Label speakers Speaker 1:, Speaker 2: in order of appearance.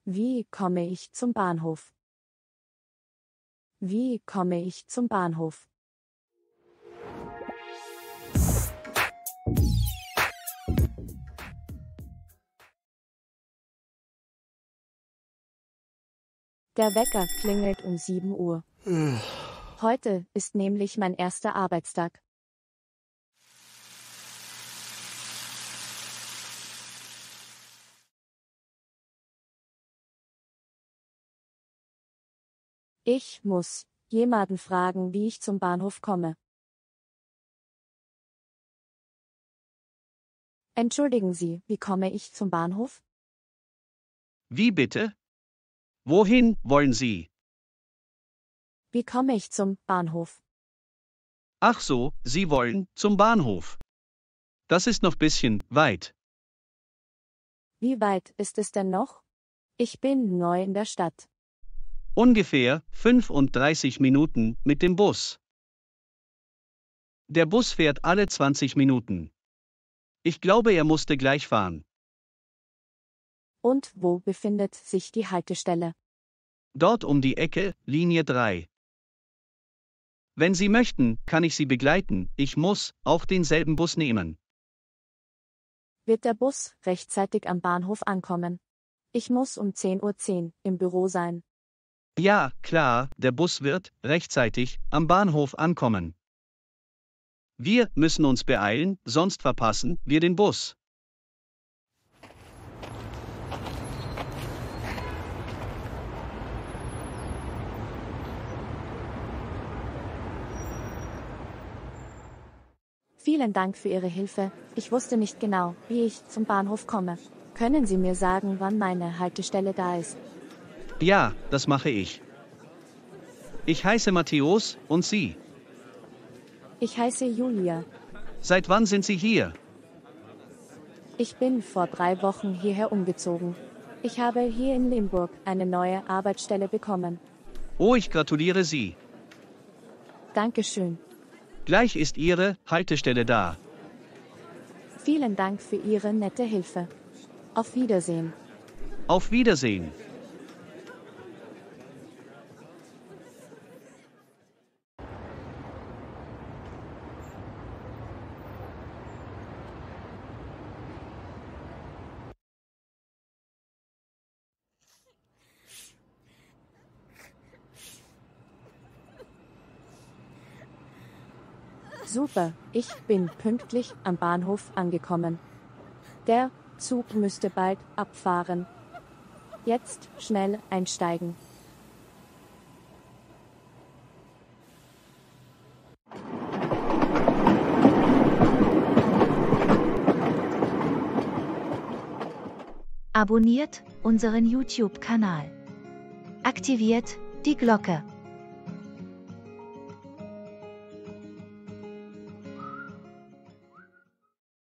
Speaker 1: Wie komme ich zum Bahnhof? Wie komme ich zum Bahnhof? Der Wecker klingelt um 7 Uhr. Heute ist nämlich mein erster Arbeitstag. Ich muss jemanden fragen, wie ich zum Bahnhof komme. Entschuldigen Sie, wie komme ich zum Bahnhof?
Speaker 2: Wie bitte? Wohin wollen Sie?
Speaker 1: Wie komme ich zum Bahnhof?
Speaker 2: Ach so, Sie wollen zum Bahnhof. Das ist noch bisschen weit.
Speaker 1: Wie weit ist es denn noch? Ich bin neu in der Stadt.
Speaker 2: Ungefähr 35 Minuten mit dem Bus. Der Bus fährt alle 20 Minuten. Ich glaube, er musste gleich fahren.
Speaker 1: Und wo befindet sich die Haltestelle?
Speaker 2: Dort um die Ecke, Linie 3. Wenn Sie möchten, kann ich Sie begleiten, ich muss auch denselben Bus nehmen.
Speaker 1: Wird der Bus rechtzeitig am Bahnhof ankommen? Ich muss um 10:10 Uhr im Büro sein.
Speaker 2: Ja, klar, der Bus wird rechtzeitig am Bahnhof ankommen. Wir müssen uns beeilen, sonst verpassen wir den Bus.
Speaker 1: Vielen Dank für Ihre Hilfe. Ich wusste nicht genau, wie ich zum Bahnhof komme. Können Sie mir sagen, wann meine Haltestelle da ist?
Speaker 2: Ja, das mache ich. Ich heiße Matthäus, und Sie?
Speaker 1: Ich heiße Julia.
Speaker 2: Seit wann sind Sie hier?
Speaker 1: Ich bin vor 3 Wochen hierher umgezogen. Ich habe hier in Limburg eine neue Arbeitsstelle bekommen.
Speaker 2: Oh, ich gratuliere Sie.
Speaker 1: Dankeschön.
Speaker 2: Gleich ist Ihre Haltestelle da.
Speaker 1: Vielen Dank für Ihre nette Hilfe. Auf Wiedersehen.
Speaker 2: Auf Wiedersehen.
Speaker 1: Super, ich bin pünktlich am Bahnhof angekommen. Der Zug müsste bald abfahren. Jetzt schnell einsteigen.
Speaker 3: Abonniert unseren YouTube-Kanal. Aktiviert die Glocke.